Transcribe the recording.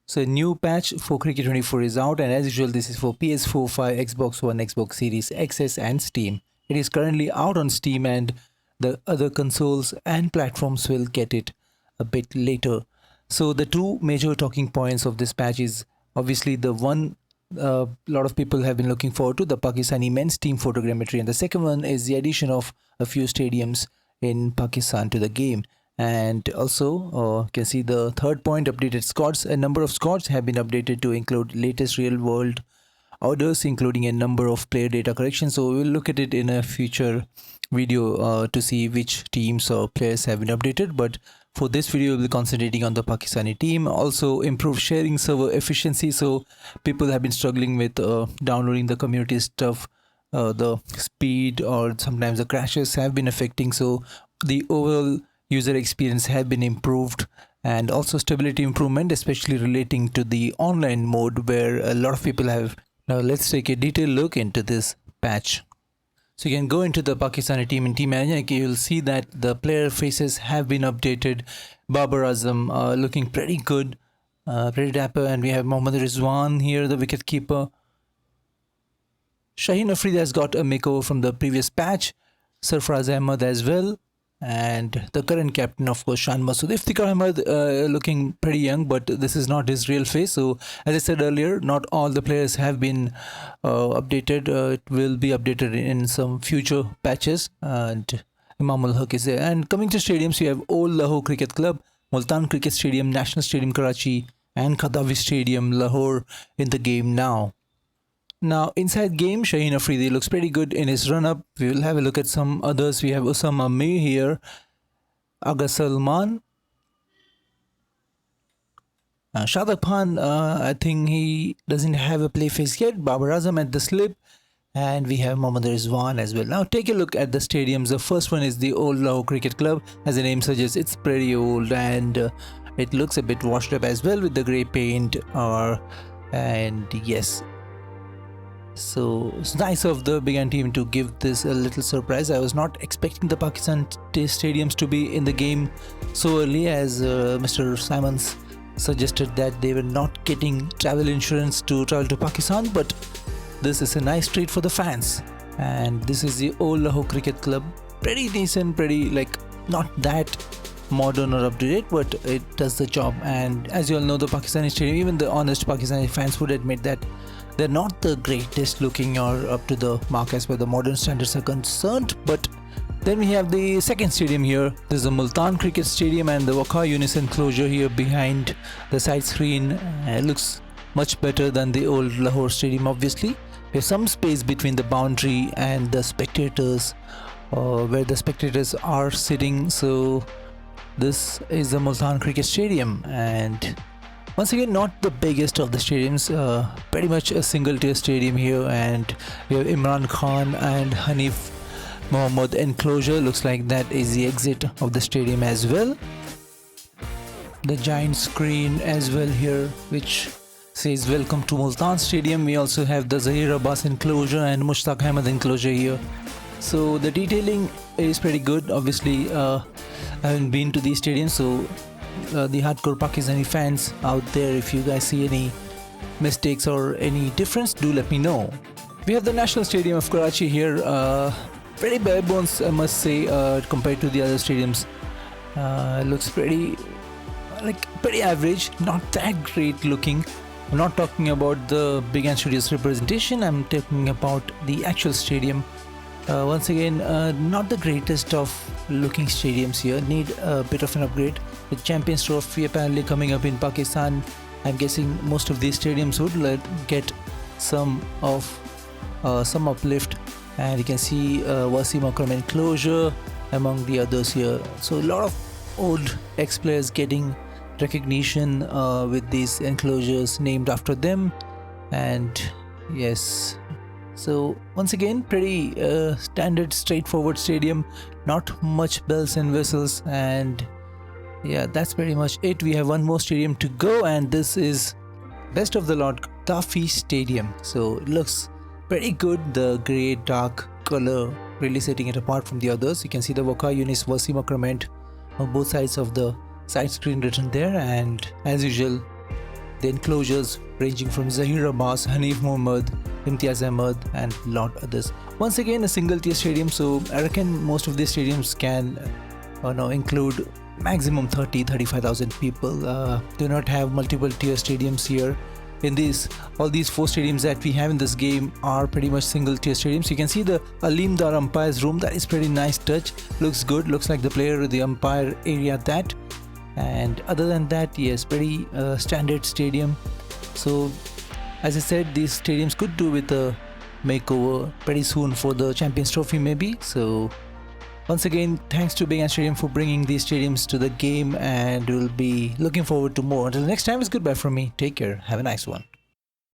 So a new patch for Cricket 24 is out, and as usual this is for PS4, 5, Xbox One, Xbox Series XS and Steam. It is currently out on Steam, and the other consoles and platforms will get it a bit later. So the two major talking points of this patch is obviously the one a lot of people have been looking forward to, the Pakistani men's team photogrammetry, and the second one is the addition of a few stadiums in Pakistan to the game. And also you can see the third point, updated squads. A number of squads have been updated to include latest real world orders, including a number of player data corrections. So we'll look at it in a future video to see which teams or players have been updated, but for this video we'll be concentrating on the Pakistani team. Also improve sharing server efficiency, so people have been struggling with downloading the community stuff. The speed or sometimes the crashes have been affecting, so the overall user experience have been improved, and also stability improvement, especially relating to the online mode where a lot of people have. Now let's take a detailed look into this patch. So you can go into the Pakistani team in Team Manager. You'll see that the player faces have been updated. Babar Azam looking pretty good, pretty dapper, and we have Mohammad Rizwan here, the wicketkeeper. Shaheen Afridi has got a makeover from the previous patch. Sarfraz Ahmad as well. And the current captain, of course, Shan Masood. Iftikhar Ahmad looking pretty young, but this is not his real face. So as I said earlier, not all the players have been updated. It will be updated in some future patches. And Imam ul Haq is there. And coming to stadiums, we have Old Lahore Cricket Club, Multan Cricket Stadium, National Stadium Karachi, and Khadavi Stadium Lahore in the game now. Now inside game, Shaheen Afridi looks pretty good in his run-up. We will have a look at some others. We have Osama May here, Aga Salman, Shadab Khan, I think he doesn't have a play face yet, Babar Azam at the slip, and we have Mohammad Rizwan as well. Now take a look at the stadiums. The first one is the Old Lahore Cricket Club. As the name suggests, it's pretty old, and it looks a bit washed up as well with the grey paint. And yes, so it's nice of the Big Ant team to give this a little surprise. I was not expecting the Pakistan stadiums to be in the game so early, as Mr. Simons suggested that they were not getting travel insurance to travel to Pakistan, but this is a nice treat for the fans. And this is the Old Lahore Cricket Club. Pretty decent, pretty not that modern or up to date, but it does the job. And as you all know, the Pakistani stadium, even the honest Pakistani fans would admit that they're not the greatest looking or up to the mark as far as the modern standards are concerned. But then we have the second stadium here. This is the Multan Cricket Stadium, and the Waqar Yunis enclosure here behind the side screen. It looks much better than the Old Lahore Stadium. Obviously, there's some space between the boundary and the spectators, where the spectators are sitting. So this is the Multan Cricket Stadium, and once again, not the biggest of the stadiums, pretty much a single tier stadium here. And we have Imran Khan and Hanif Mohammad enclosure. Looks like that is the exit of the stadium as well. The giant screen as well here, which says welcome to Multan Stadium. We also have the Zahir Abbas enclosure and Mushtaq Ahmed enclosure here. So the detailing is pretty good. Obviously, I haven't been to these stadiums, so the hardcore Pakistani fans out there, if you guys see any mistakes or any difference, do let me know. We have the National Stadium of Karachi here. Pretty bare bones, I must say, compared to the other stadiums. Looks pretty average, not that great looking. I'm not talking about the Big Ant Studios representation, I'm talking about the actual stadium. Once again, not the greatest of looking stadiums here, need a bit of an upgrade. The Champions Trophy apparently coming up in Pakistan. I'm guessing most of these stadiums would get some uplift, and you can see Wasim Akram enclosure among the others here. So a lot of old ex-players getting recognition with these enclosures named after them. And yes, so once again, pretty standard straightforward stadium, not much bells and whistles. And yeah, that's pretty much it. We have one more stadium to go, and this is best of the lot, Tafi Stadium. So it looks pretty good, the grey dark color really setting it apart from the others. You can see the Waqar Yunis Wasim Akram on both sides of the side screen written there, and as usual the enclosures ranging from Zahir Abbas, Hanif Mohammad, Imtiaz Ahmed, and a lot others. Once again, a single tier stadium, so I reckon most of these stadiums can include maximum 35,000 people. Do not have multiple tier stadiums here. In these, all these 4 stadiums that we have in this game are pretty much single tier stadiums. You can see the Alim Dar umpire's room. That is pretty nice touch. Looks good. Looks like the player, the umpire area that. And other than that, yes, pretty standard stadium. So as I said, these stadiums could do with a makeover pretty soon for the Champions Trophy maybe. So once again, thanks to Big Ant Stadium for bringing these stadiums to the game, and we'll be looking forward to more. Until next time, it's goodbye from me. Take care. Have a nice one.